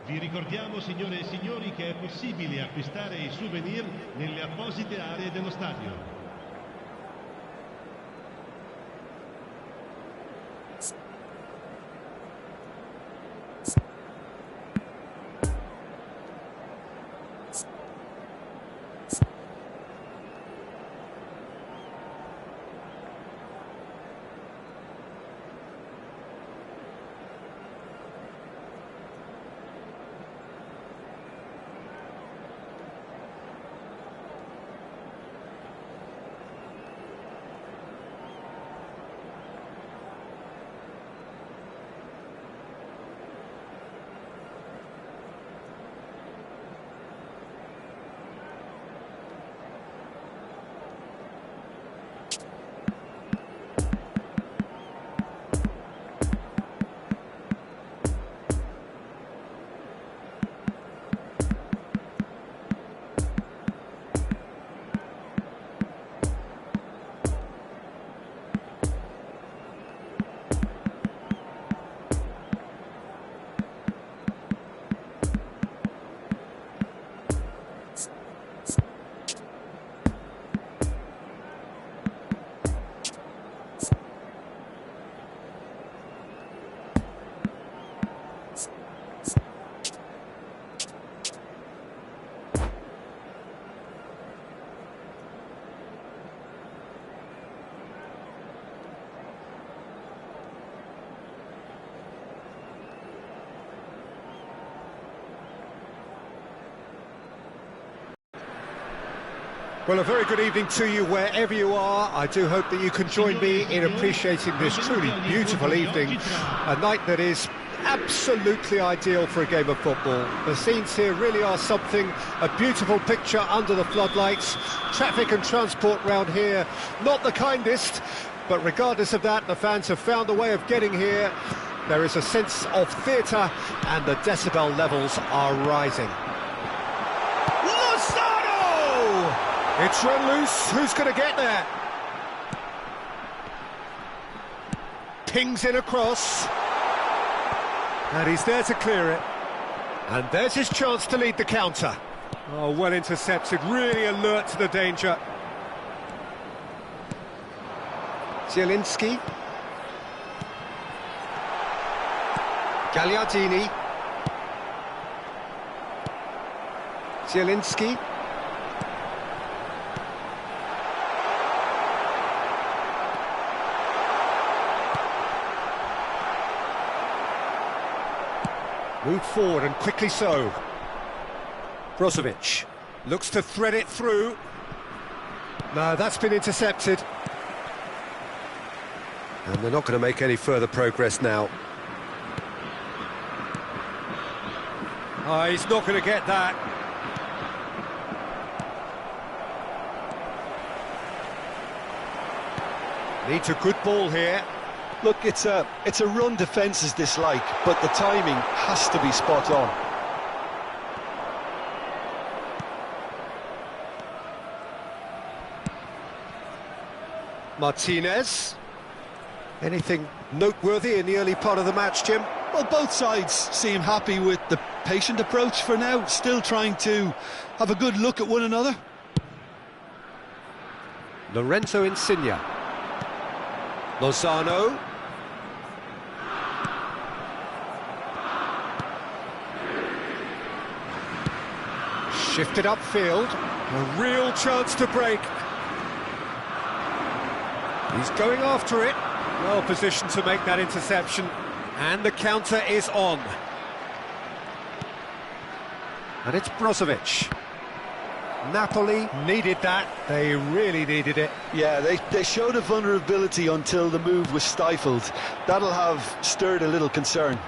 Vi ricordiamo, signore e signori, che è possibile acquistare i souvenir nelle apposite aree dello stadio. Well, a very good evening to you wherever you are. I do hope that you can join me in appreciating this truly beautiful evening, a night that is absolutely ideal for a game of football. The scenes here really are something, a beautiful picture under the floodlights. Traffic and transport round here, not the kindest, but regardless of that, the fans have found a way of getting here. There is a sense of theatre and the decibel levels are rising. It's run loose, who's going to get there? Pings in across. And he's there to clear it. And there's his chance to lead the counter. Oh, well intercepted, really alert to the danger. Zielinski. Gagliardini. Zielinski. Moved forward and quickly so. Brozovic looks to thread it through. No, that's been intercepted. And they're not going to make any further progress now. Oh, he's not going to get that. Needs a good ball here. Look, it's a run defence's dislike, but the timing has to be spot on. Martinez. Anything noteworthy in the early part of the match, Jim? Well, both sides seem happy with the patient approach for now, still trying to have a good look at one another. Lorenzo Insigne. Lozano. Shifted upfield. A real chance to break. He's going after it. Well positioned to make that interception. And the counter is on. And it's Brozovic. Napoli needed that. They really needed it. Yeah, they showed a vulnerability until the move was stifled. That'll have stirred a little concern.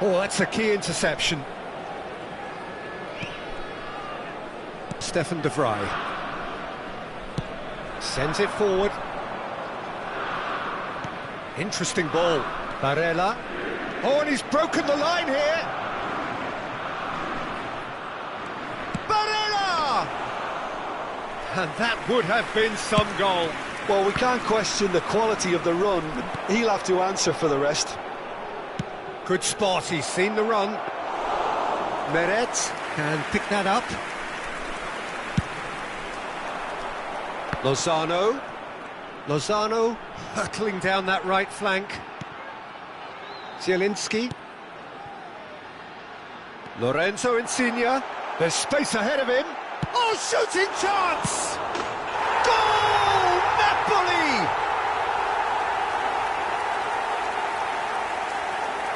Oh, that's a key interception. Stefan de Vrij. Sends it forward. Interesting ball. Barella. Oh, and he's broken the line here. Barella! And that would have been some goal. Well, we can't question the quality of the run. He'll have to answer for the rest. Good spot, he's seen the run. Meret can pick that up. Lozano hurtling down that right flank. Zielinski. Lorenzo Insigne. There's space ahead of him. Oh, shooting chance! Goal! Napoli!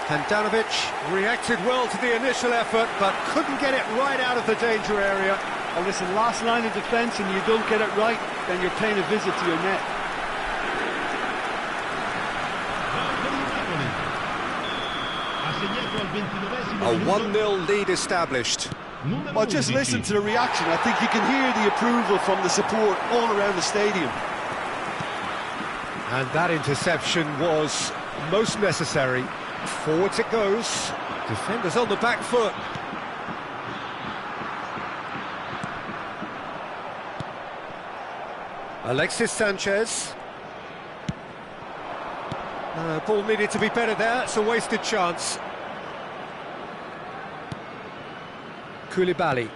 Handanovic reacted well to the initial effort, but couldn't get it right out of the danger area. Well, listen, last line of defence and you don't get it right, then you're paying a visit to your net. A 1-0 lead established. Well, just listen to the reaction. I think you can hear the approval from the support all around the stadium. And that interception was most necessary. Forwards it goes. Defenders on the back foot. Alexis Sanchez. Ball needed to be better there. It's a wasted chance. Koulibaly.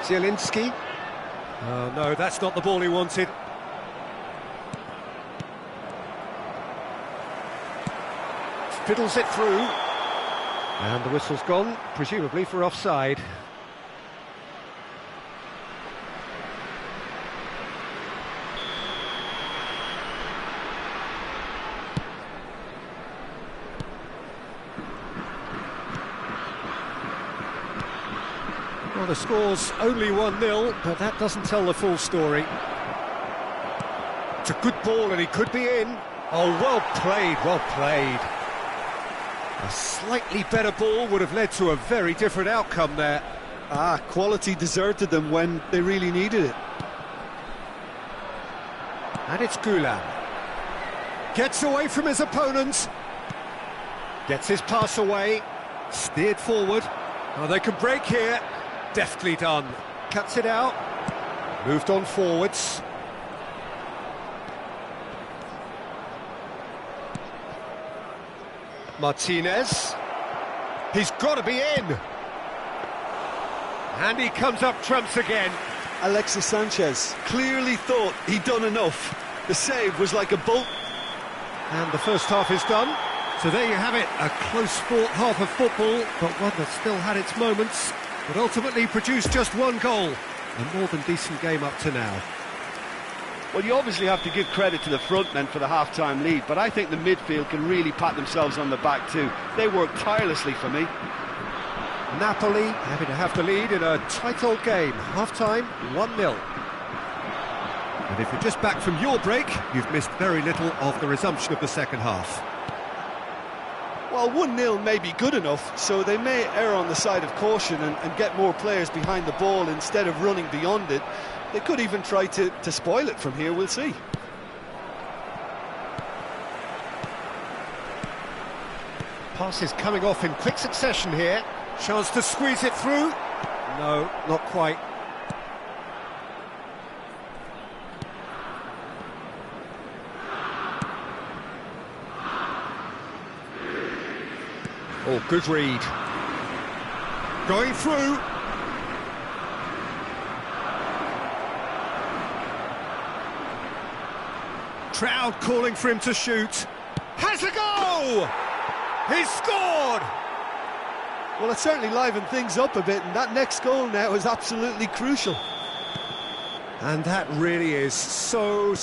Zielinski. Oh no, that's not the ball he wanted. Fiddles it through. And the whistle's gone, presumably for offside. Well, the score's only 1-0, but that doesn't tell the full story. It's a good ball and he could be in. Oh, well played, well played. A slightly better ball would have led to a very different outcome there. Quality deserted them when they really needed it. And it's Gulam. Gets away from his opponent. Gets his pass away. Steered forward. Oh, they can break here. Deftly done. Cuts it out. Moved on forwards. Martinez. He's got to be in. And he comes up trumps again. Alexis Sanchez clearly thought he'd done enough. The save was like a bolt. And the first half is done. So there you have it, a close-fought half of football, but one that still had its moments, but ultimately produced just one goal. A more than decent game up to now. Well, you obviously have to give credit to the front men for the half-time lead, but I think the midfield can really pat themselves on the back too. They worked tirelessly for me. Napoli happy to have the lead in a tight old game. Half-time, 1-0. And if you're just back from your break, you've missed very little of the resumption of the second half. Well, 1-0 may be good enough, so they may err on the side of caution and get more players behind the ball instead of running beyond it. They could even try to spoil it from here, we'll see. Passes coming off in quick succession here. Chance to squeeze it through. No, not quite. Oh, good read. Going through. Crowd calling for him to shoot. Has a go! He's scored! Well, it certainly livened things up a bit, and that next goal now is absolutely crucial. And that really is so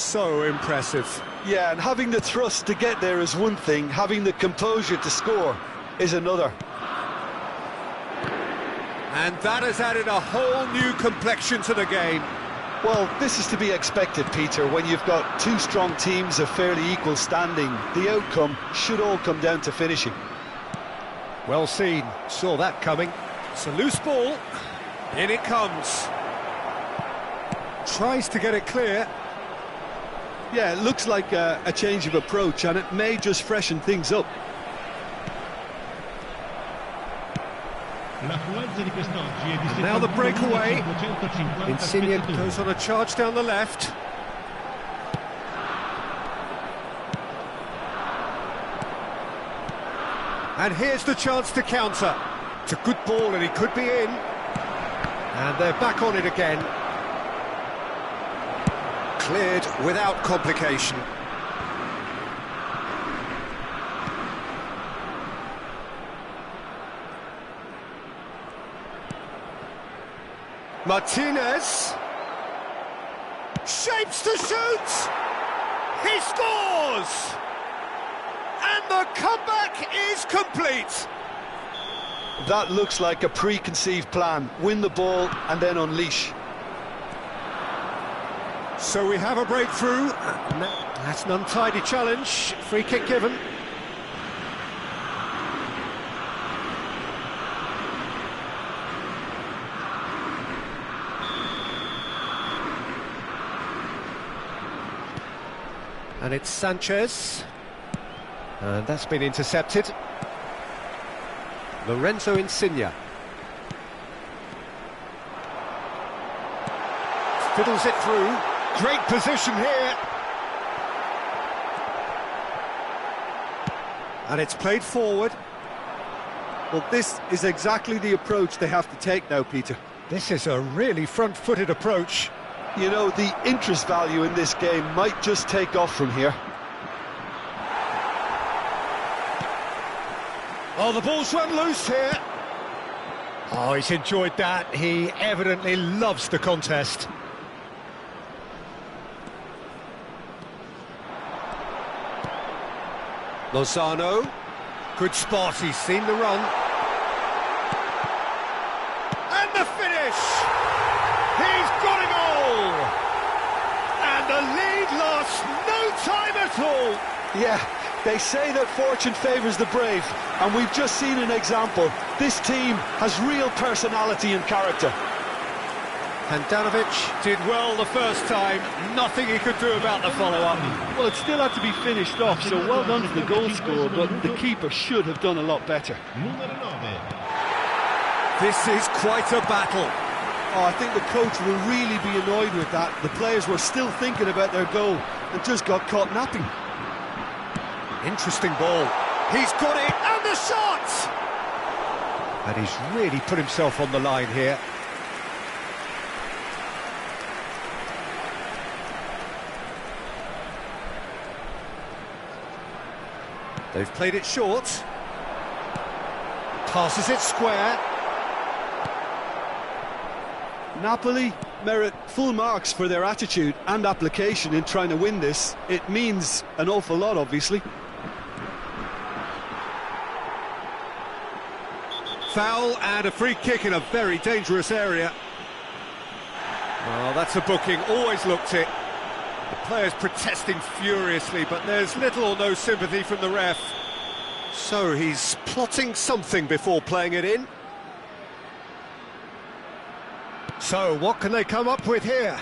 impressive. Yeah, and having the thrust to get there is one thing, having the composure to score is another. And that has added a whole new complexion to the game. Well, this is to be expected, Peter, when you've got two strong teams of fairly equal standing. The outcome should all come down to finishing. Well seen, saw that coming. It's a loose ball, in it comes. Tries to get it clear. Yeah, it looks like a change of approach, and it may just freshen things up. And now the breakaway. Insigne goes on a charge down the left. And here's the chance to counter. It's a good ball and he could be in. And they're back on it again. Cleared without complication. Martinez. Shapes to shoot! He scores! And the comeback is complete! That looks like a preconceived plan. Win the ball and then unleash. So we have a breakthrough. That's an untidy challenge. Free kick given. And it's Sanchez. And that's been intercepted. Lorenzo Insigne. Fiddles it through. Great position here. And it's played forward. Well, this is exactly the approach they have to take now, Peter. This is a really front-footed approach. You know, the interest value in this game might just take off from here. Oh, the ball's run loose here. Oh, he's enjoyed that. He evidently loves the contest. Lozano. Good spot, he's seen the run. And the finish! He's got it all! And the lead lasts no time at all! Yeah, they say that fortune favours the brave, and we've just seen an example. This team has real personality and character. Handanovic did well the first time, nothing he could do about the follow-up. Well, it still had to be finished off, so well done to the goal scorer, but the keeper should have done a lot better. This is quite a battle. Oh, I think the coach will really be annoyed with that. The players were still thinking about their goal and just got caught napping. Interesting ball. He's got it, and the shot! And he's really put himself on the line here. They've played it short. Passes it square. Napoli merit full marks for their attitude and application in trying to win this. It means an awful lot, obviously. Foul and a free kick in a very dangerous area. Well, that's a booking, always looked it. The players protesting furiously, but there's little or no sympathy from the ref. So he's plotting something before playing it in. So what can they come up with here?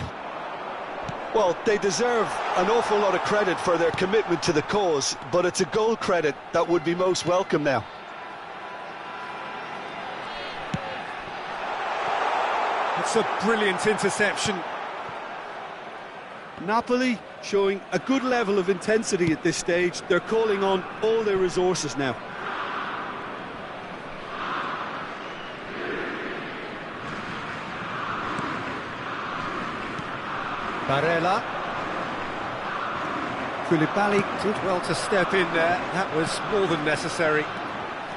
Well, they deserve an awful lot of credit for their commitment to the cause, but it's a goal credit that would be most welcome now. It's a brilliant interception. Napoli showing a good level of intensity at this stage. They're calling on all their resources now. Barella. Koulibaly did well to step in there. That was more than necessary.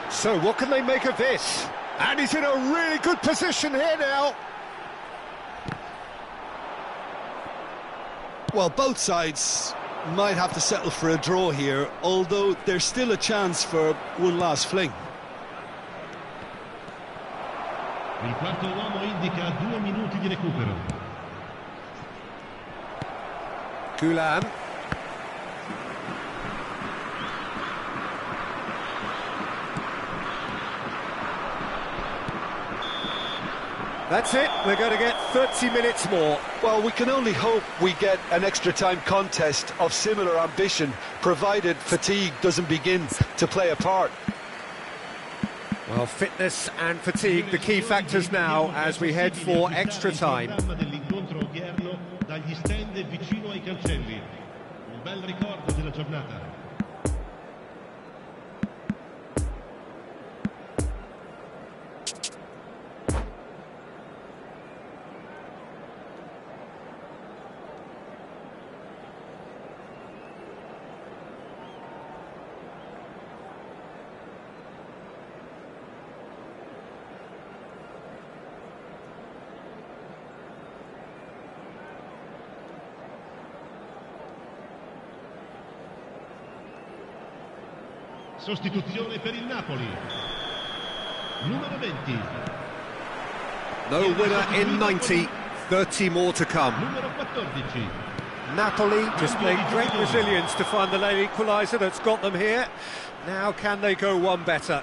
So what can they make of this? And he's in a really good position here now. Well, both sides might have to settle for a draw here, although there's still a chance for one last fling. Il quarto uomo indica 2 minuti di recupero. Gulam. That's it, we're going to get 30 minutes more. Well, we can only hope we get an extra time contest of similar ambition, provided fatigue doesn't begin to play a part. Well, fitness and fatigue, the key factors now as we head for extra time. Sostituzione per il Napoli. Numero 20. No winner in 90, 30 more to come. Numero 14. Napoli displayed great resilience to find the late equaliser that's got them here. Now can they go one better?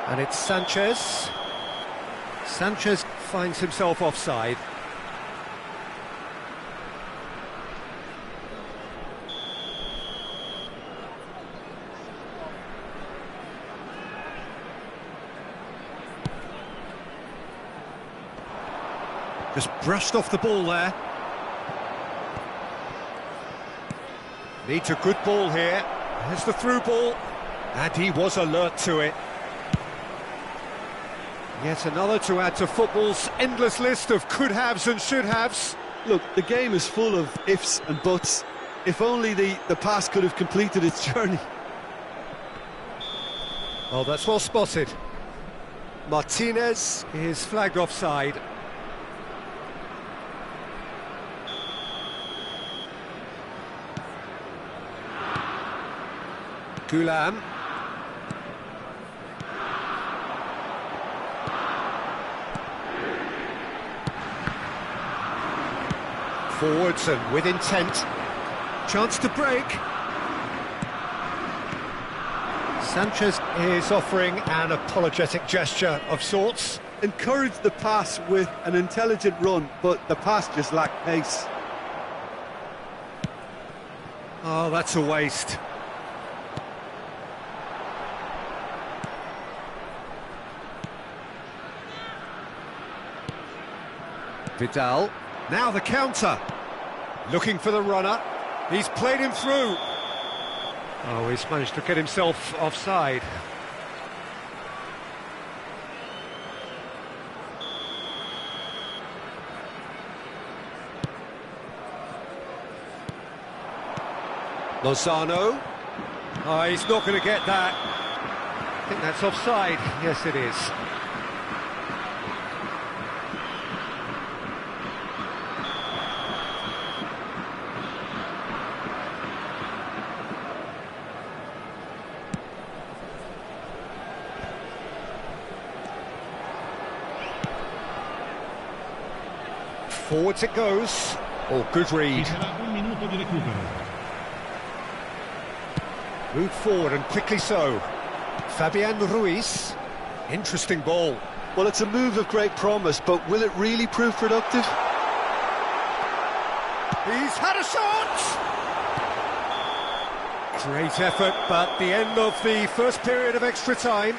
And it's Sanchez. Sanchez finds himself offside. Just brushed off the ball there. Needs a good ball here. There's the through ball. And he was alert to it. Yet another to add to football's endless list of could-haves and should-haves. Look, the game is full of ifs and buts. If only the pass could have completed its journey. Oh, that's well spotted. Martinez is flagged offside. Gulam. Forwards and with intent. Chance to break. Sanchez is offering an apologetic gesture of sorts. Encouraged the pass with an intelligent run, but the pass just lacked pace. Oh, that's a waste. Vidal. Now the counter. Looking for the runner. He's played him through. Oh, he's managed to get himself offside. Lozano. Oh, he's not going to get that. I think that's offside. Yes, it is. Forwards it goes. Oh, good read. Move forward and quickly so. Fabian Ruiz. Interesting ball. Well, it's a move of great promise, but will it really prove productive? He's had a shot! Great effort, but the end of the first period of extra time.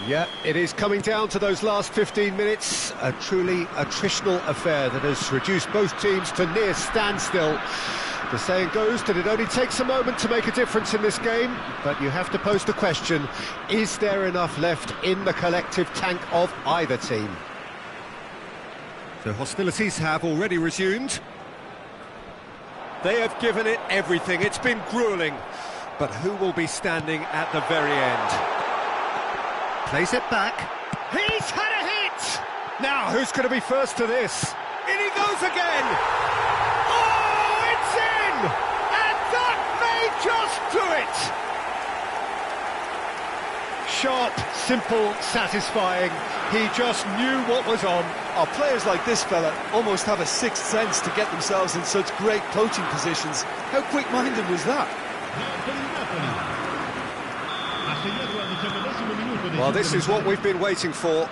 Yeah, it is coming down to those last 15 minutes. A truly attritional affair that has reduced both teams to near standstill. The saying goes that it only takes a moment to make a difference in this game, but you have to pose the question, is there enough left in the collective tank of either team? The hostilities have already resumed. They have given it everything. It's been gruelling. But who will be standing at the very end? Plays it back. He's had a hit! Now, who's going to be first to this? In he goes again! Oh, it's in! And that may just do it! Sharp, simple, satisfying. He just knew what was on. Oh, players like this fella almost have a sixth sense to get themselves in such great coaching positions. How quick-minded was that? Well, this is what we've been waiting for.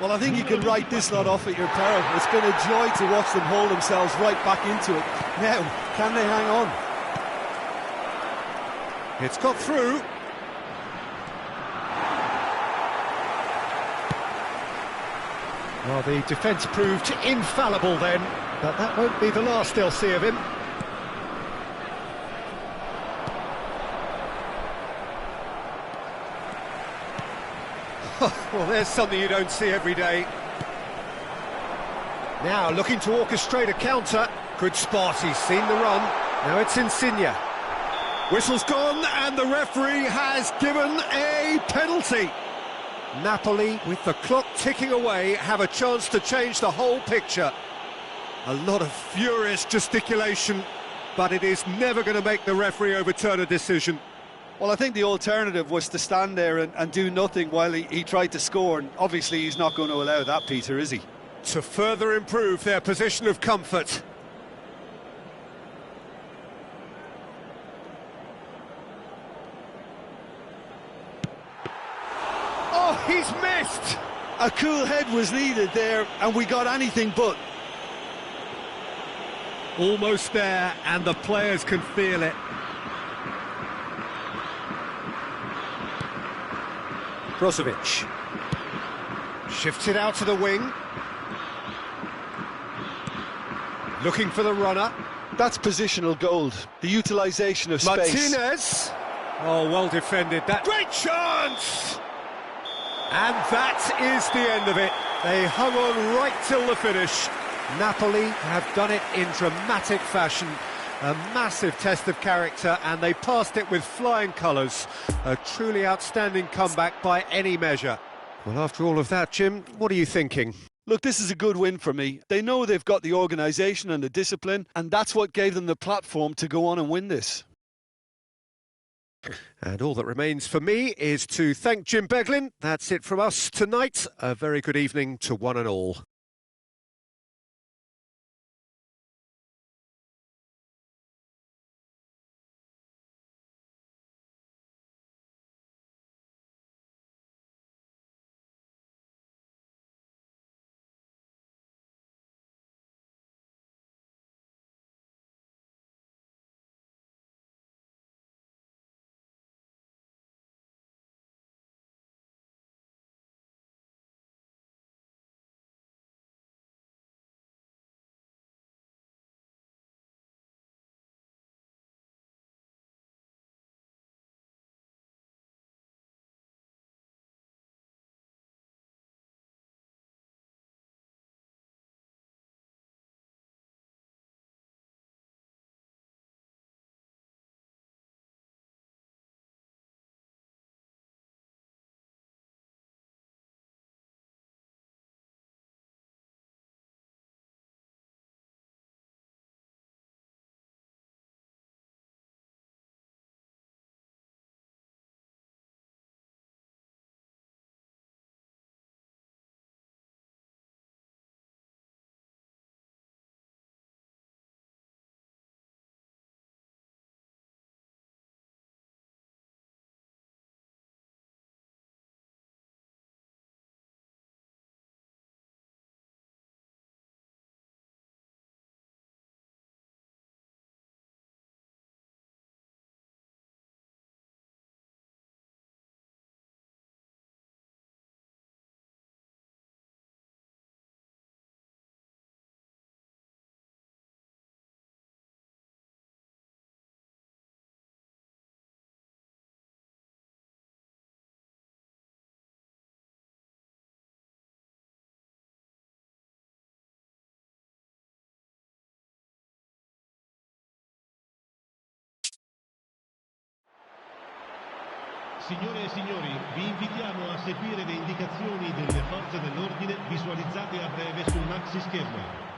Well, I think you can write this lot off at your peril. It's been a joy to watch them haul themselves right back into it. Now, can they hang on? It's got through. Well, the defence proved infallible then, but that won't be the last they'll see of him. Well, there's something you don't see every day. Now looking to orchestrate a counter. Good spot, he's seen the run. Now it's Insigne. Whistle's gone and the referee has given a penalty. Napoli, with the clock ticking away, have a chance to change the whole picture. A lot of furious gesticulation, but it is never going to make the referee overturn a decision. Well, I think the alternative was to stand there and do nothing while he tried to score, and obviously he's not going to allow that, Peter, is he? To further improve their position of comfort. Oh, he's missed! A cool head was needed there, and we got anything but. Almost there, and the players can feel it. Brozovic shifts it out to the wing. Looking for the runner. That's positional gold, the utilisation of space. Martinez! Oh, well defended. That great chance! And that is the end of it. They hung on right till the finish. Napoli have done it in dramatic fashion. A massive test of character, and they passed it with flying colours. A truly outstanding comeback by any measure. Well, after all of that, Jim, what are you thinking? Look, this is a good win for me. They know they've got the organisation and the discipline, and that's what gave them the platform to go on and win this. And all that remains for me is to thank Jim Beglin. That's it from us tonight. A very good evening to one and all. Signore e signori, vi invitiamo a seguire le indicazioni delle forze dell'ordine visualizzate a breve sul maxi schermo.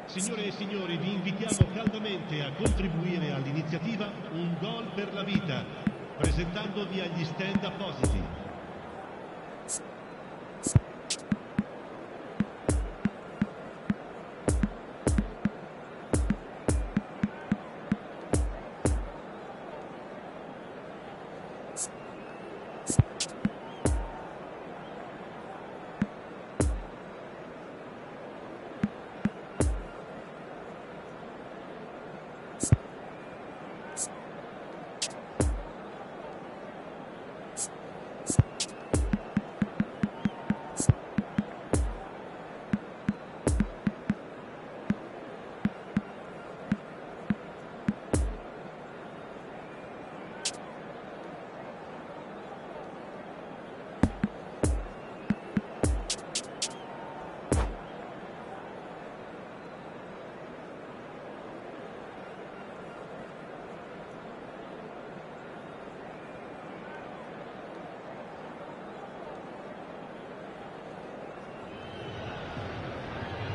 Signore e signori, vi invitiamo caldamente a contribuire all'iniziativa Un gol per la vita, presentandovi agli stand appositi.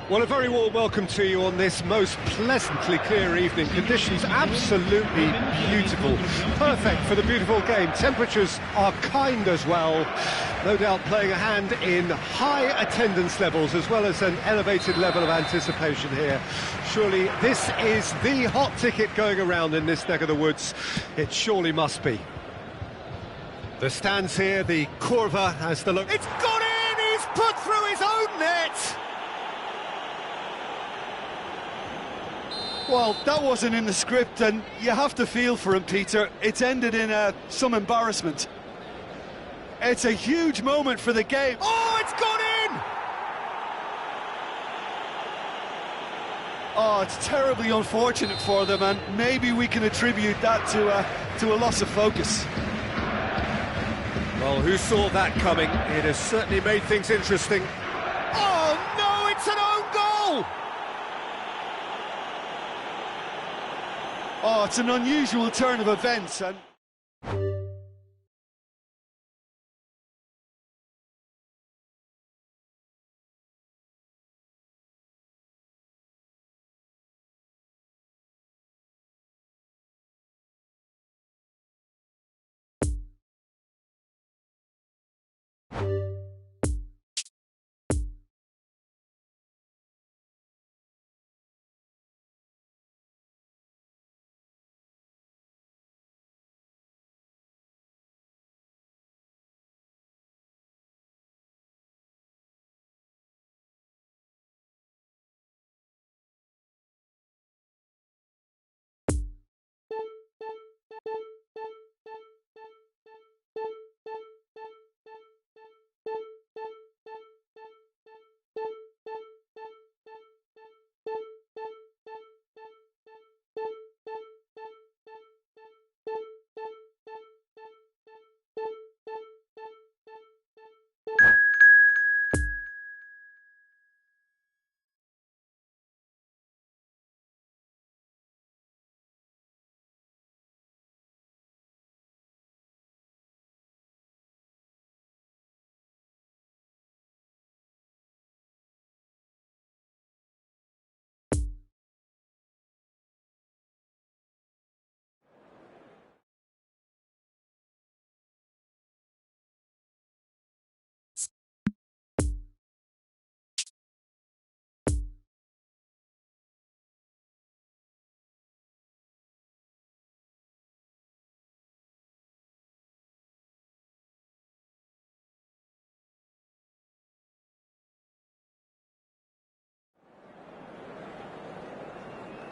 Well, a very warm welcome to you on this most pleasantly clear evening. Conditions absolutely beautiful. Perfect for the beautiful game. Temperatures are kind as well. No doubt playing a hand in high attendance levels as well as an elevated level of anticipation here. Surely this is the hot ticket going around in this neck of the woods. It surely must be. The stands here, the Curva has the look. It's gone in! He's put through his own net! Well, that wasn't in the script, and you have to feel for him, Peter. It's ended in some embarrassment. It's a huge moment for the game. Oh, it's gone in! Oh, it's terribly unfortunate for them, and maybe we can attribute that to a loss of focus. Well, who saw that coming? It has certainly made things interesting. Oh, no, it's an own goal! Oh, it's an unusual turn of events, and...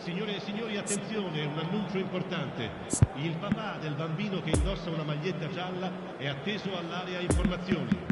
Signore e signori, attenzione, un annuncio importante. Il papà del bambino che indossa una maglietta gialla è atteso all'area informazioni.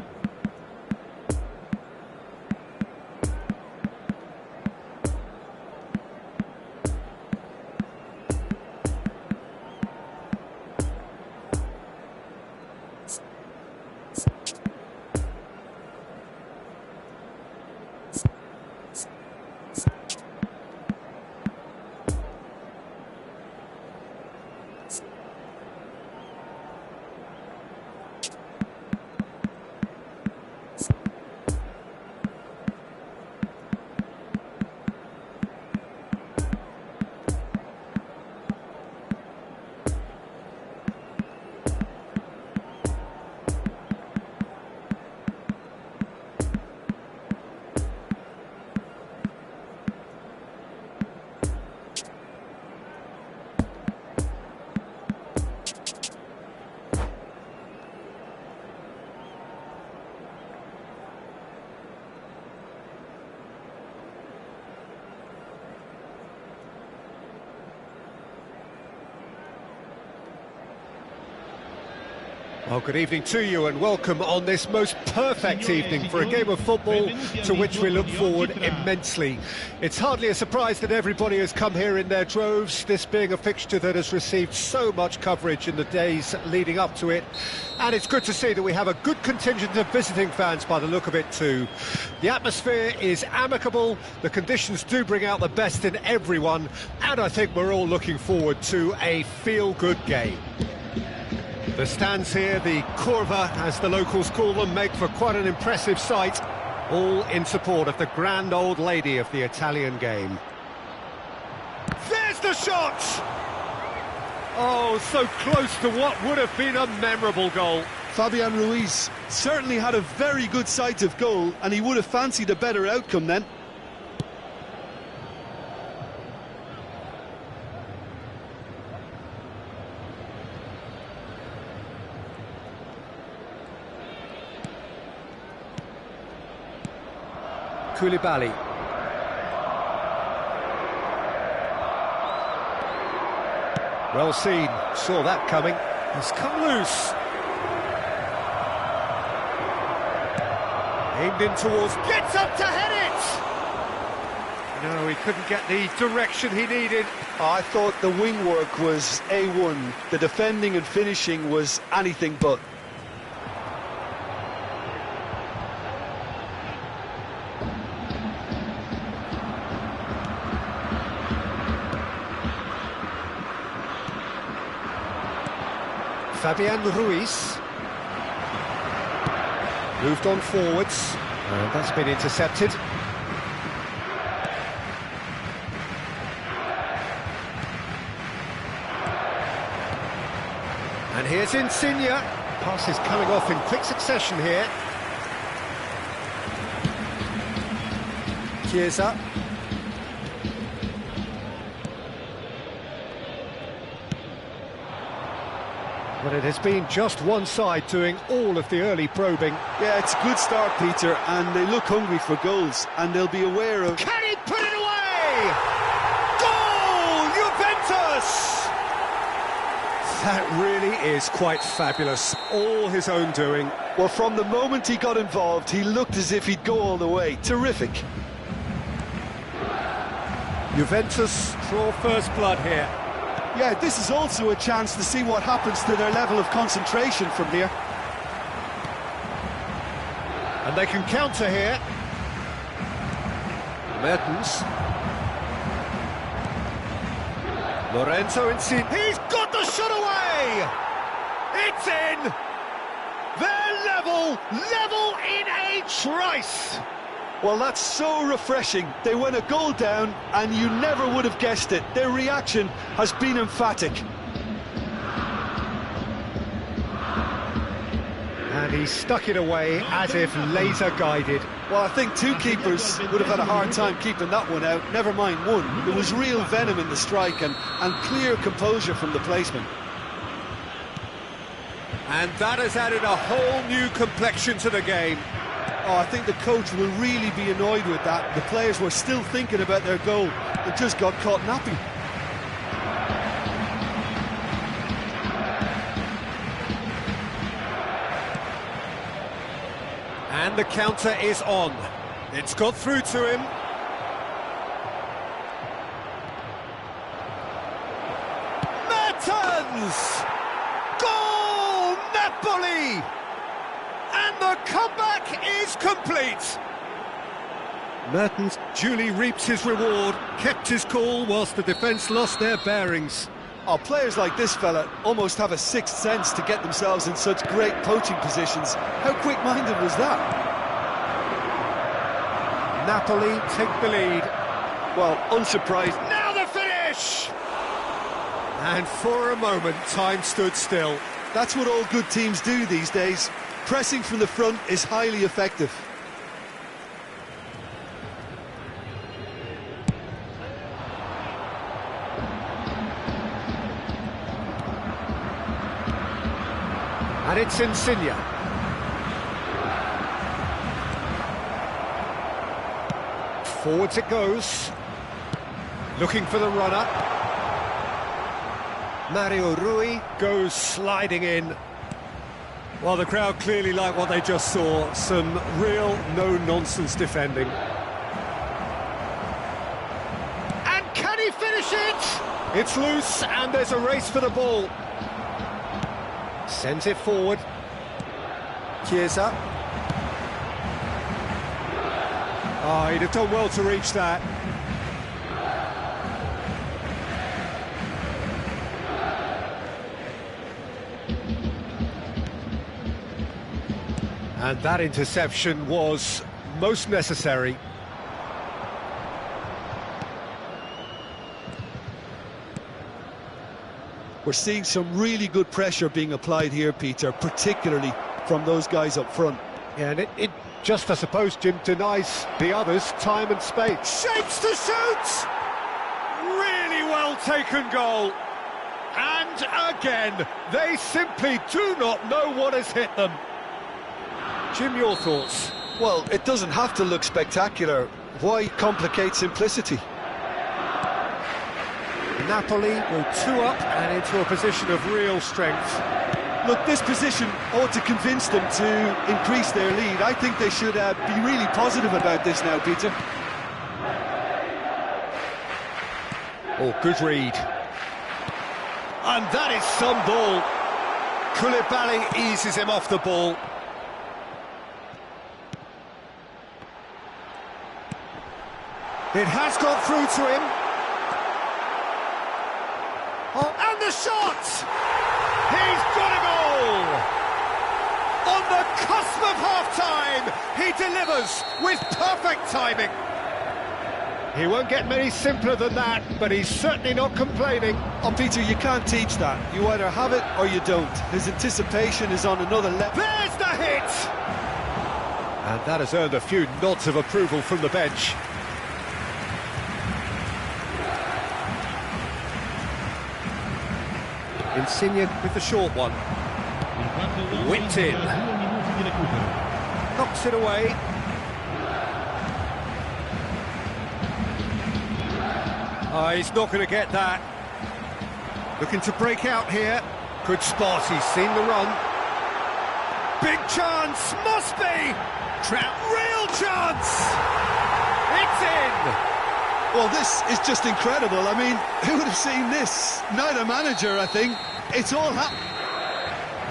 Well, good evening to you and welcome on this most perfect evening for a game of football to which we look forward immensely. It's hardly a surprise that everybody has come here in their droves, this being a fixture that has received so much coverage in the days leading up to it. And it's good to see that we have a good contingent of visiting fans by the look of it too. The atmosphere is amicable, the conditions do bring out the best in everyone, and I think we're all looking forward to a feel-good game. The stands here, the curva, as the locals call them, make for quite an impressive sight, all in support of the grand old lady of the Italian game. There's the shot! Oh, so close to what would have been a memorable goal. Fabian Ruiz certainly had a very good sight of goal, and he would have fancied a better outcome then. Koulibaly. Well seen, saw that coming. He's come loose. Aimed in towards, gets up to head it! No, he couldn't get the direction he needed. I thought the wing work was A1. The defending and finishing was anything but. Fabian Ruiz moved on forwards, and that's been intercepted. And here's Insigne. Pass is coming off in quick succession here. Chiesa. But it has been just one side doing all of the early probing. Yeah, it's a good start, Peter, and they look hungry for goals, and they'll be aware of... Can he put it away? Goal! Juventus! That really is quite fabulous. All his own doing. Well, from the moment he got involved, he looked as if he'd go all the way. Terrific. Juventus draw first blood here. Yeah, this is also a chance to see what happens to their level of concentration from here. And they can counter here. Mertens. Lorenzo Insigne. He's got the shot away! It's in! They're level in a trice! Well, that's so refreshing. They went a goal down, and you never would have guessed it. Their reaction has been emphatic. And he stuck it away as if laser-guided. Well, I think two keepers would have had a hard time keeping that one out, never mind one. There was real venom in the strike and clear composure from the placement. And that has added a whole new complexion to the game. Oh, I think the coach will really be annoyed with that. The players were still thinking about their goal and just got caught napping. And the counter is on. It's got through to him. Mertens! Goal! Napoli! And the comeback is complete. Mertens duly reaps his reward, kept his cool whilst the defence lost their bearings. Oh, players like this fella almost have a sixth sense to get themselves in such great poaching positions. How quick-minded was that? Napoli take the lead. Well, unsurprised. Now the finish! And for a moment, time stood still. That's what all good teams do these days. Pressing from the front is highly effective. And it's Insigne. Forwards it goes. Looking for the runner. Mario Rui goes sliding in. Well, the crowd clearly like what they just saw. Some real no-nonsense defending. And can he finish it? It's loose, and there's a race for the ball. Sends it forward. Chiesa. Oh, he'd have done well to reach that. And that interception was most necessary. We're seeing some really good pressure being applied here, Peter, particularly from those guys up front. Yeah, and it just, I suppose, Jim, denies the others time and space. Shapes to shoot! Really well taken goal. And again, they simply do not know what has hit them. Jim, your thoughts? Well, it doesn't have to look spectacular. Why complicate simplicity? Napoli go 2 up and into a position of real strength. Look, this position ought to convince them to increase their lead. I think they should be really positive about this now, Peter. Oh, good read. And that is some ball. Koulibaly eases him off the ball. It has got through to him. Oh, and the shot! He's got a goal! On the cusp of half-time, he delivers with perfect timing. He won't get many simpler than that, but he's certainly not complaining. Oh, Peter, you can't teach that. You either have it or you don't. His anticipation is on another level. There's the hit! And that has earned a few nods of approval from the bench. Insigne with the short one. Whipped in. Knocks it away. Oh, he's not going to get that. Looking to break out here. Good spot, he's seen the run. Big chance, must be! Trout, real chance! It's in! Well, this is just incredible. I mean, who would have seen this? Neither manager, I think. It's all happened.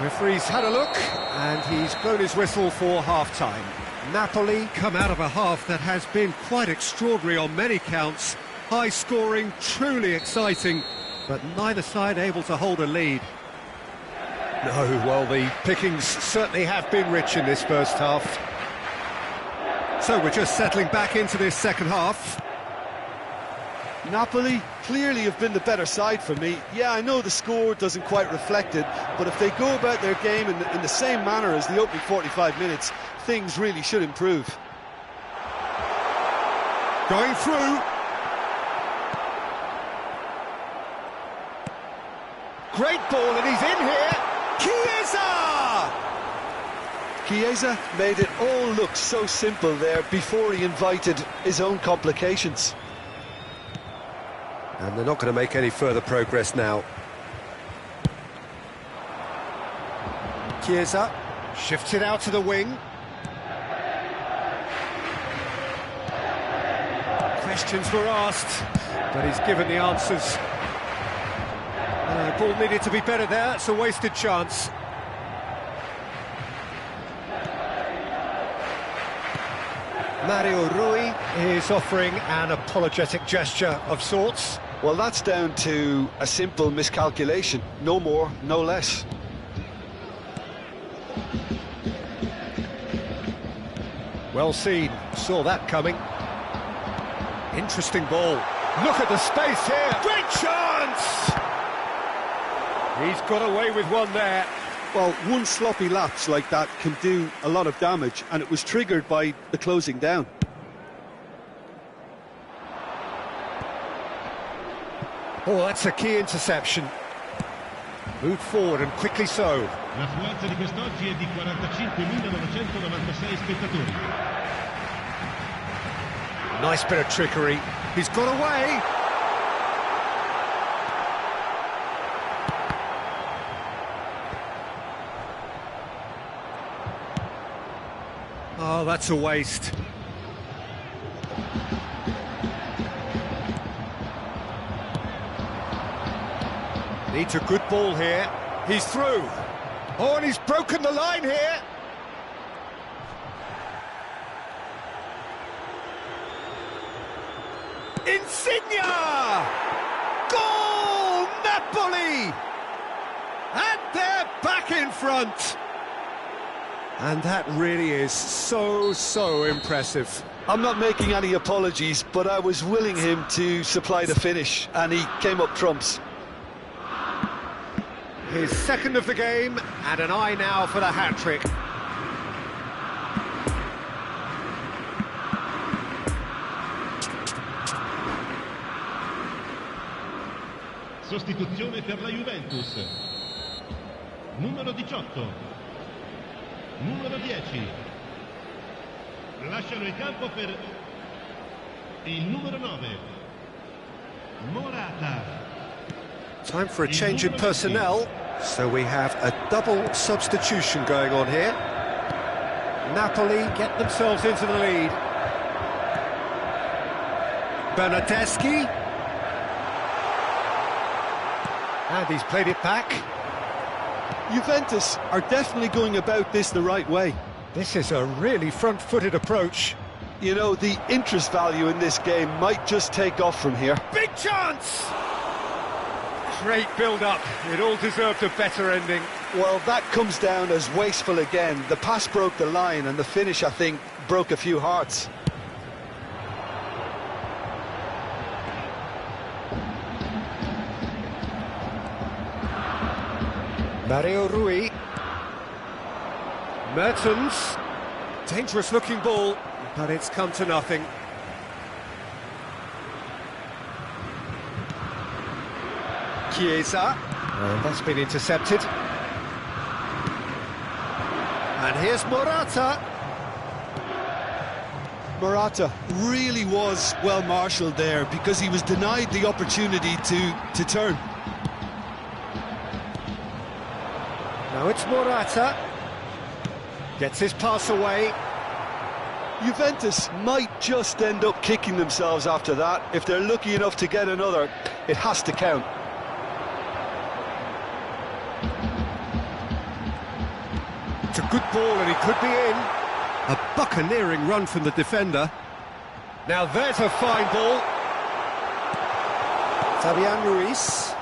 Referee's had a look, and he's blown his whistle for half-time. Napoli come out of a half that has been quite extraordinary on many counts. High-scoring, truly exciting, but neither side able to hold a lead. No, well, the pickings certainly have been rich in this first half. So we're just settling back into this second half. Napoli clearly have been the better side for me. Yeah, I know the score doesn't quite reflect it, but if they go about their game in the same manner as the opening 45 minutes, things really should improve. Going through. Great ball, and he's in here. Chiesa! Chiesa made it all look so simple there before he invited his own complications. And they're not going to make any further progress now. Chiesa shifts it out to the wing. Questions were asked, but he's given the answers. Ball needed to be better there, it's a wasted chance. Mario Rui is offering an apologetic gesture of sorts. Well, that's down to a simple miscalculation. No more, no less. Well seen, saw that coming. Interesting ball. Look at the space here. Great chance! He's got away with one there. Well, one sloppy lapse like that can do a lot of damage, and it was triggered by the closing down. Oh, that's a key interception. Moved forward and quickly so. L'affluenza di quest'oggi è di 45.996 spettatori. Nice bit of trickery. He's got away. Oh, that's a waste. Needs a good ball here. He's through. Oh, and he's broken the line here. Insigne! Goal! Napoli! And they're back in front. And that really is so impressive. I'm not making any apologies, but I was willing him to supply the finish, and he came up trumps. His second of the game, and an eye now for the hat-trick. Sostituzione per la Juventus. Numero 18. Numero 10. Lasciano il campo per il numero 9. Morata. Time for a change in personnel, so we have a double substitution going on here. Napoli get themselves into the lead. Bernardeschi. And he's played it back. Juventus are definitely going about this the right way. This is a really front-footed approach. You know, the interest value in this game might just take off from here. Big chance! Great build-up. It all deserved a better ending. Well, that comes down as wasteful again. The pass broke the line, and the finish, I think, broke a few hearts. Mario Rui. Mertens. Dangerous looking ball, but it's come to nothing. Chiesa. And that's been intercepted. And here's Morata. Morata really was well marshalled there because he was denied the opportunity to turn. Now it's Morata. Gets his pass away. Juventus might just end up kicking themselves after that. If they're lucky enough to get another, it has to count. It's a good ball and he could be in. A buccaneering run from the defender. Now there's a fine ball. Fabian Ruiz.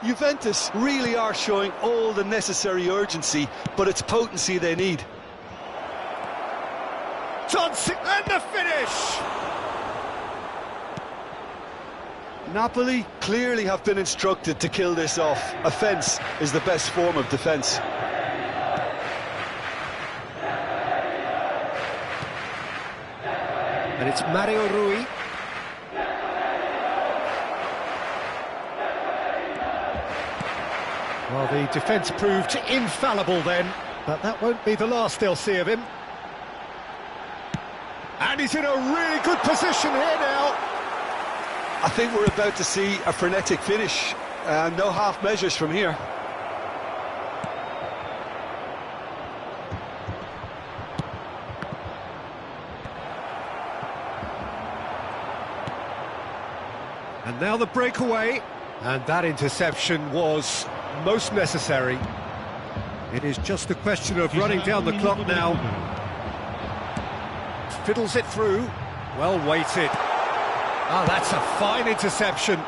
Juventus really are showing all the necessary urgency, but it's potency they need. Johnson and the finish! Napoli clearly have been instructed to kill this off. Offence is the best form of defence. And it's Mario Rui. Well, the defence proved infallible then, but that won't be the last they'll see of him. And he's in a really good position here now. I think we're about to see a frenetic finish. No half measures from here. And now the breakaway. And that interception was most necessary. It is just a question of running down the clock now. Fiddles it through. Well weighted. Oh, that's a fine interception.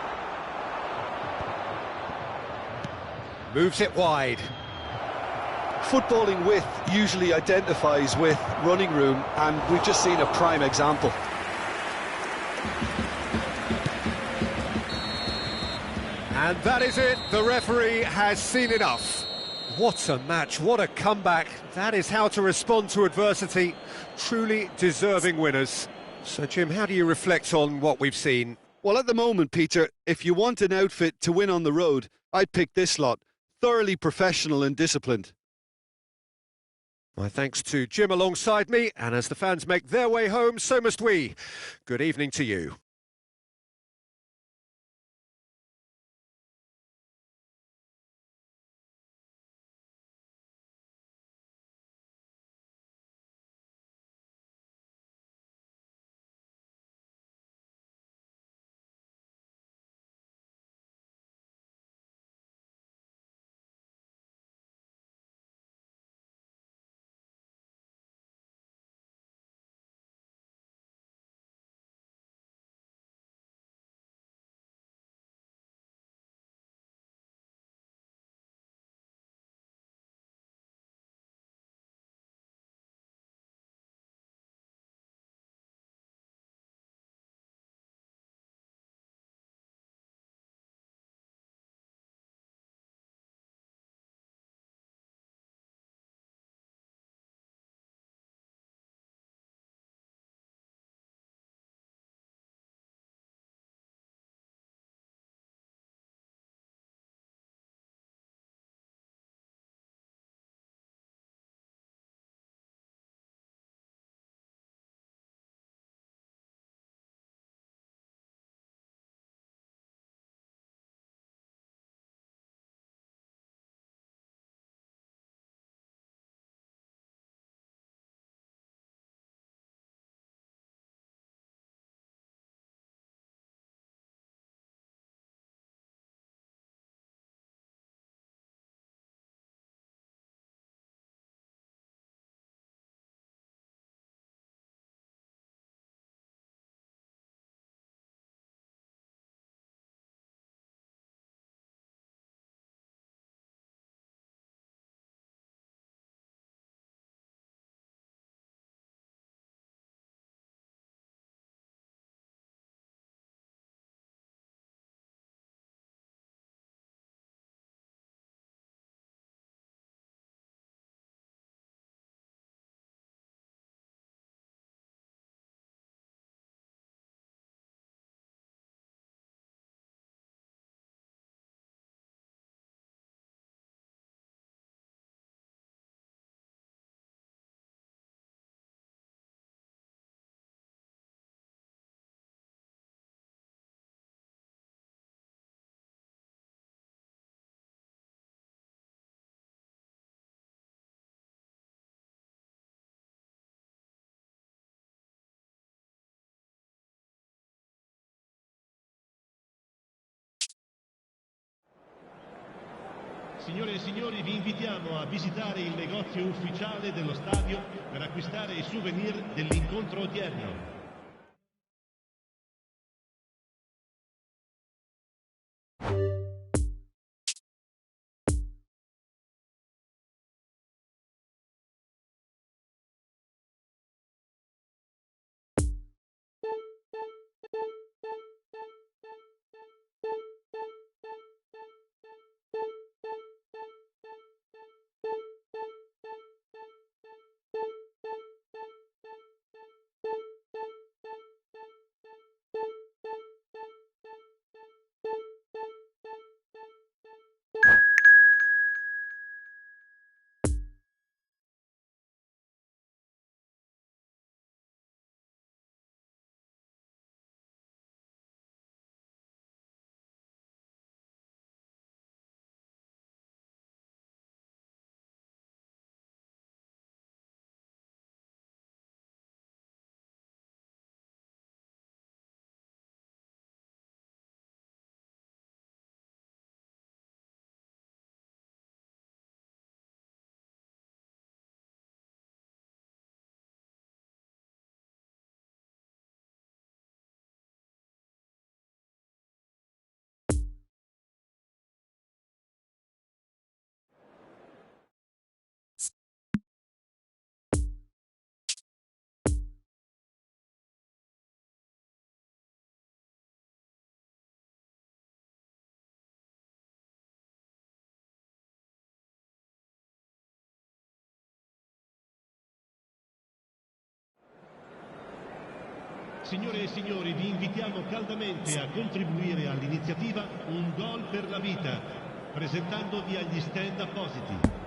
Moves it wide. Footballing width usually identifies with running room, and we've just seen a prime example. And that is it. The referee has seen enough. What a match, what a comeback. That is how to respond to adversity. Truly deserving winners. So, Jim, how do you reflect on what we've seen? Well, at the moment, Peter, if you want an outfit to win on the road, I'd pick this lot. Thoroughly professional and disciplined. My thanks to Jim alongside me, and as the fans make their way home, so must we. Good evening to you. Signore e signori, vi invitiamo a visitare il negozio ufficiale dello stadio per acquistare i souvenir dell'incontro odierno. Signore e signori, vi invitiamo caldamente a contribuire all'iniziativa Un Gol per la Vita, presentandovi agli stand appositi.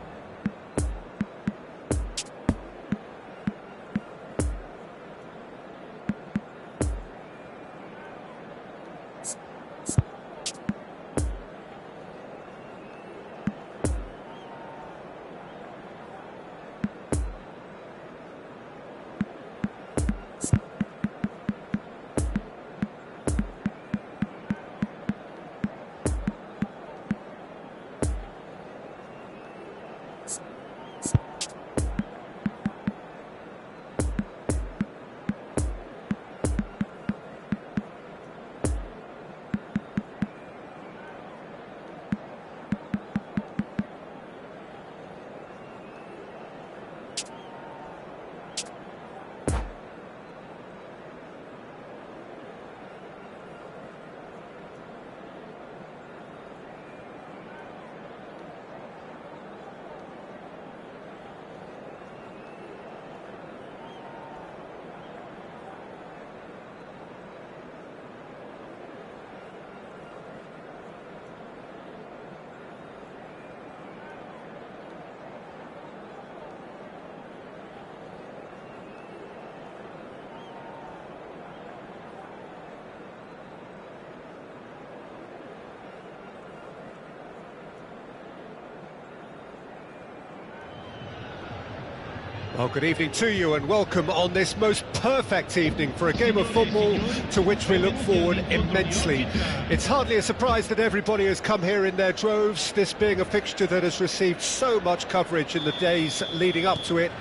Well, good evening to you and welcome on this most perfect evening for a game of football to which we look forward immensely. It's hardly a surprise that everybody has come here in their droves, this being a fixture that has received so much coverage in the days leading up to it.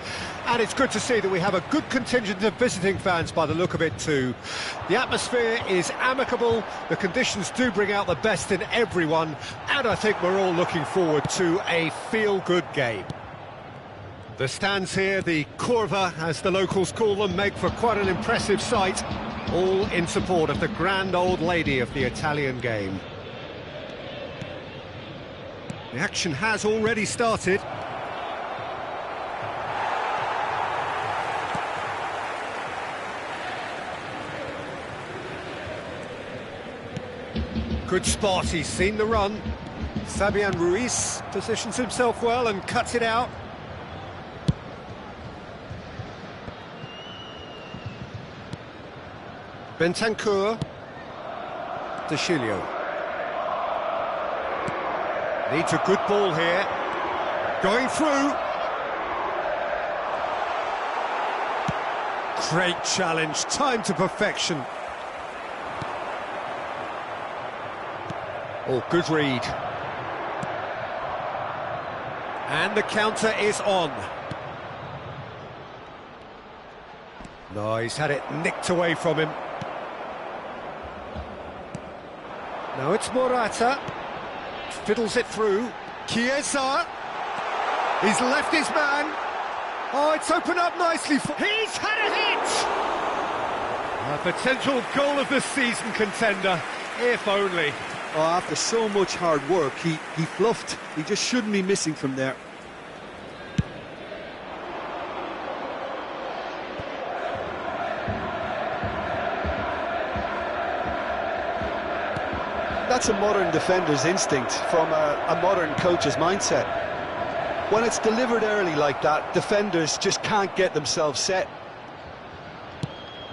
And it's good to see that we have a good contingent of visiting fans by the look of it too. The atmosphere is amicable, the conditions do bring out the best in everyone, and I think we're all looking forward to a feel-good game. The stands here, the curva, as the locals call them, make for quite an impressive sight, all in support of the grand old lady of the Italian game. The action has already started. Good spot, he's seen the run. Fabian Ruiz positions himself well and cuts it out. Bentancur, De Chilio. Needs a good ball here. Going through. Great challenge, time to perfection. Oh, good read. And the counter is on. No, he's had it nicked away from him. Now it's Morata. Fiddles it through. Chiesa. He's left his man. Oh, it's opened up nicely for... He's had a hit! A potential goal of the season contender, if only. Oh, after so much hard work, he bluffed. He just shouldn't be missing from there. That's a modern defender's instinct from a modern coach's mindset. When it's delivered early like that, defenders just can't get themselves set.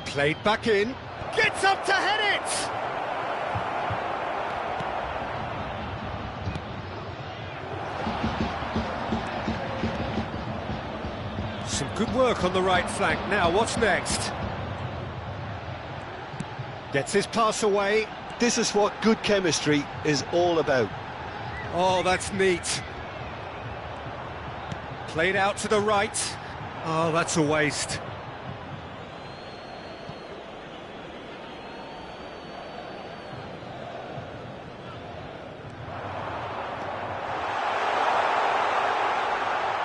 Played back in. Gets up to head it! Some good work on the right flank. Now, what's next? Gets his pass away. This is what good chemistry is all about. Oh, that's neat. Played out to the right. Oh, that's a waste.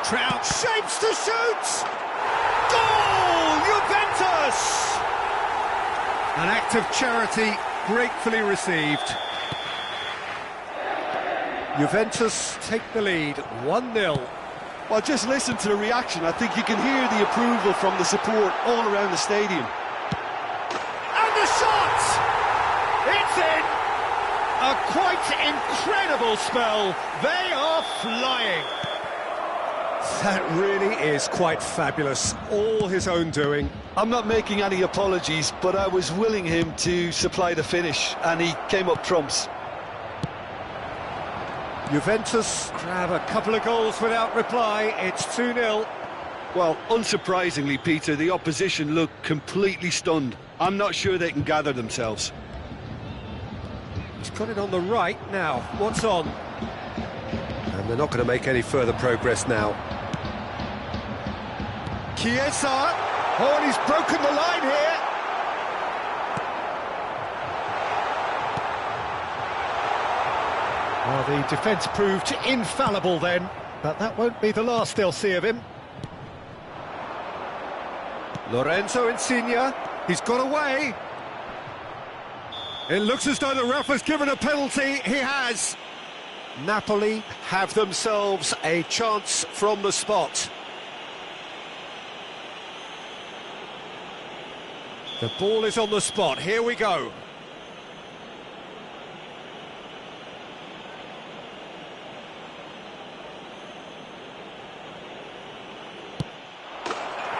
Trout shapes to shoot! Goal! Juventus! An act of charity gratefully received. Juventus take the lead, 1-0. Well, just listen to the reaction. I think you can hear the approval from the support all around the stadium. And the shot! It's in! A quite incredible spell. They are flying. That really is quite fabulous. All his own doing. I'm not making any apologies, but I was willing him to supply the finish, and he came up trumps. Juventus grab a couple of goals without reply. It's 2-0. Well, unsurprisingly, Peter, the opposition look completely stunned. I'm not sure they can gather themselves. He's got it on the right now. What's on? And they're not going to make any further progress now. Chiesa! Oh, and he's broken the line here! Well, the defence proved infallible then, but that won't be the last they'll see of him. Lorenzo Insigne, he's got away. It looks as though the ref has given a penalty. He has. Napoli have themselves a chance from the spot. The ball is on the spot. Here we go.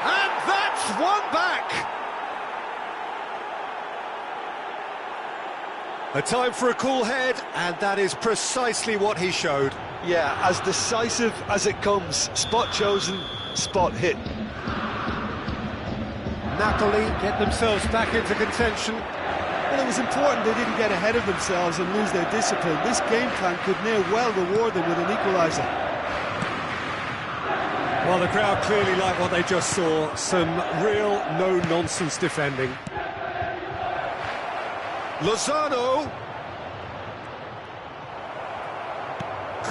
And that's one back. A time for a cool head, and that is precisely what he showed. Yeah, as decisive as it comes. Spot chosen, spot hit. Napoli get themselves back into contention. Well, it was important they didn't get ahead of themselves and lose their discipline. This game plan could near well reward them with an equaliser. Well, the crowd clearly like what they just saw. Some real no-nonsense defending. Lozano.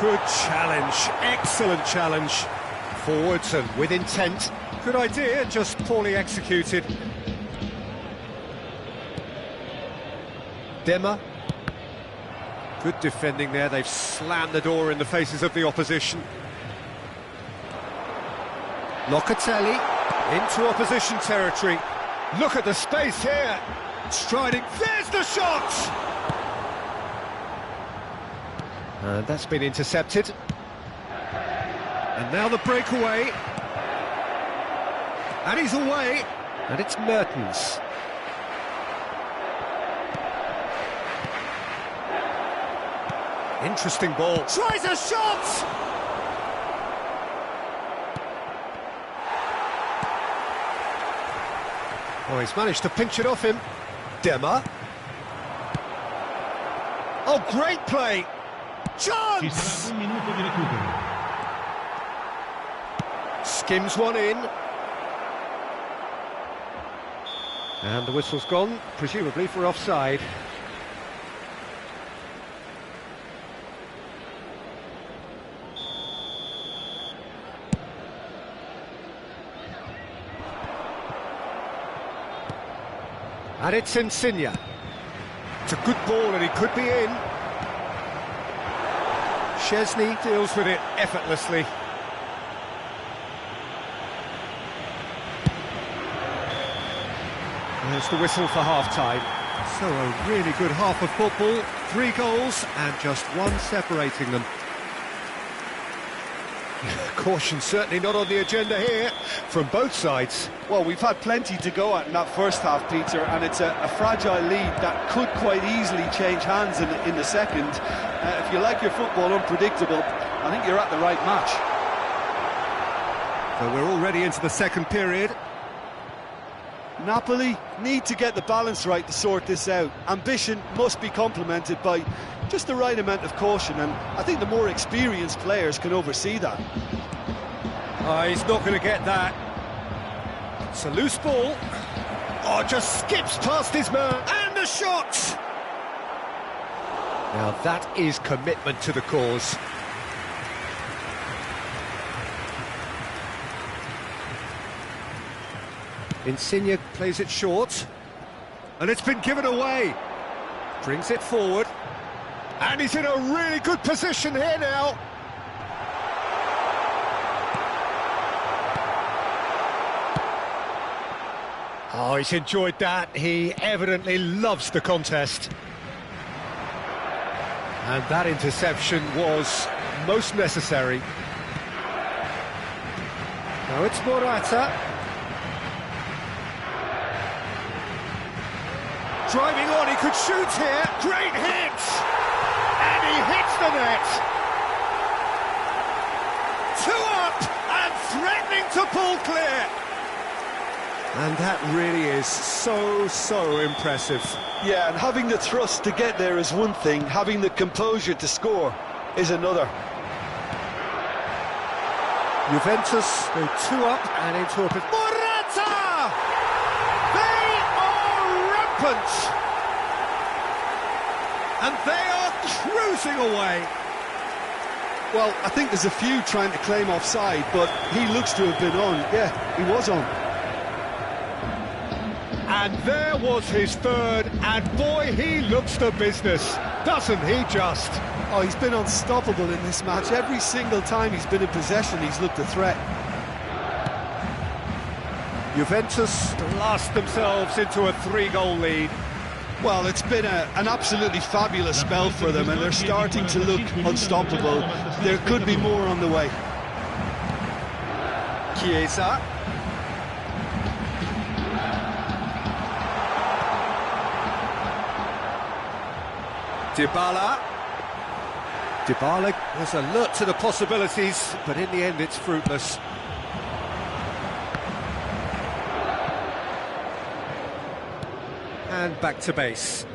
Good challenge, excellent challenge. Forwards and with intent. Good idea, just poorly executed. Dema. Good defending there, they've slammed the door in the faces of the opposition. Locatelli into opposition territory. Look at the space here. Striding, there's the shot! And that's been intercepted. And now the breakaway. And he's away. And it's Mertens. Interesting ball. Tries a shot! Oh, he's managed to pinch it off him. Dema. Oh, great play! Chance! Skims one in. And the whistle's gone, presumably for offside. And it's Insigne. It's a good ball and he could be in. Szczesny deals with it effortlessly. There's the whistle for half-time. So a really good half of football, 3 goals and just one separating them. Caution certainly not on the agenda here from both sides. Well, we've had plenty to go at in that first half, Peter, and it's a fragile lead that could quite easily change hands in the second. If you like your football unpredictable, I think you're at the right match. So we're already into the second period. Napoli need to get the balance right to sort this out. Ambition must be complemented by just the right amount of caution, and I think the more experienced players can oversee that. He's not going to get that. It's a loose ball. Oh, just skips past his man. And the shot! Now that is commitment to the cause. Insigne plays it short. And it's been given away. Brings it forward. And he's in a really good position here now. Oh, he's enjoyed that. He evidently loves the contest. And that interception was most necessary. Now it's Morata. Driving on, he could shoot here. Great hit! And he hits the net. 2 up and threatening to pull clear. And that really is so impressive. Yeah, and having the thrust to get there is one thing, having the composure to score is another. Juventus go 2 up and into a... Morata! They are rampant! And they are cruising away. Well, I think there's a few trying to claim offside, but he looks to have been on. Yeah, he was on. And there was his third, and boy, he looks the business, doesn't he just? Oh, he's been unstoppable in this match. Every single time he's been in possession, he's looked a threat. Juventus blast themselves into a 3-goal lead. Well, it's been an absolutely fabulous spell for them, and they're starting to look unstoppable. There could be more on the way. Chiesa. Dybala was alert to the possibilities, but in the end it's fruitless. And back to base.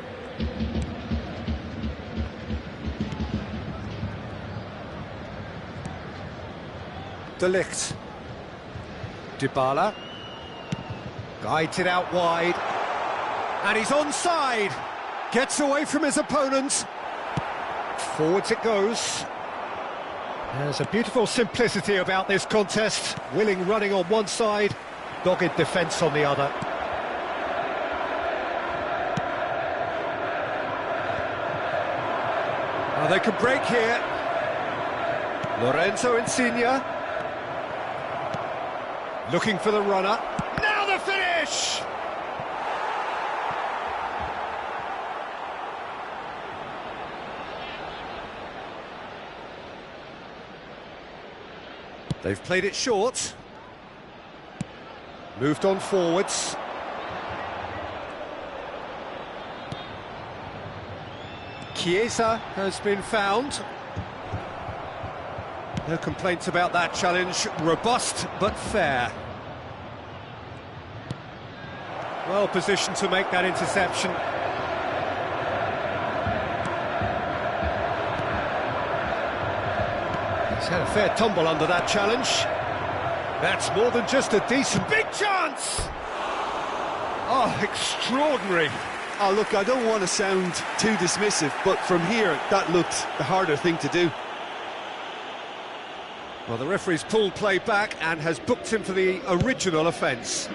De Ligt. Dybala guides it out wide, and he's onside. Gets away from his opponent. Forwards it goes. There's a beautiful simplicity about this contest. Willing running on one side, dogged defence on the other. Now they can break here. Lorenzo Insigne. Looking for the runner. Now the finish! They've played it short. Moved on forwards. Chiesa has been found. No complaints about that challenge. Robust but fair. Well positioned to make that interception. He's had a fair tumble under that challenge. That's more than just a decent... Big chance! Oh, extraordinary. Oh, look, I don't want to sound too dismissive, but from here, that looked the harder thing to do. Well, the referee's pulled play back and has booked him for the original offence.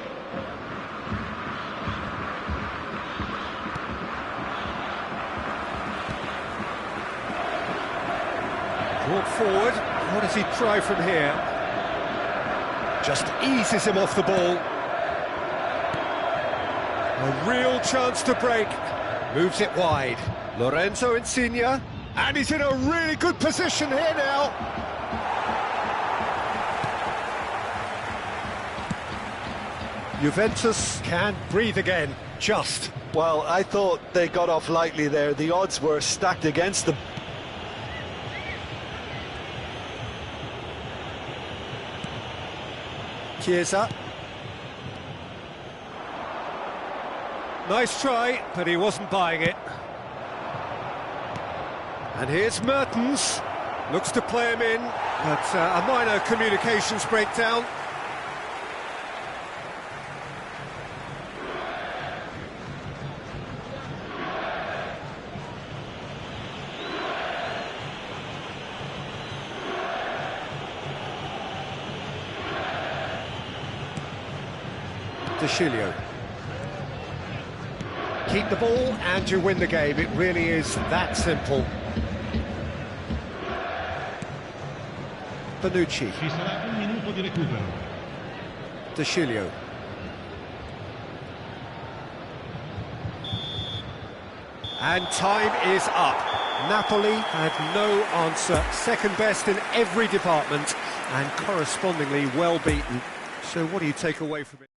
Brought forward. What does he try from here? Just eases him off the ball. A real chance to break. Moves it wide. Lorenzo Insigne. And he's in a really good position here now. Juventus can breathe again. Just. Well, I thought they got off lightly there. The odds were stacked against them. Chiesa. Nice try, but he wasn't buying it. And here's Mertens. Looks to play him in, but a minor communications breakdown. Deschilio. Keep the ball and you win the game. It really is that simple. Bonucci. Ci sarà un minuto di recupero. Deschilio. And time is up. Napoli had no answer. Second best in every department and correspondingly well beaten. So what do you take away from it?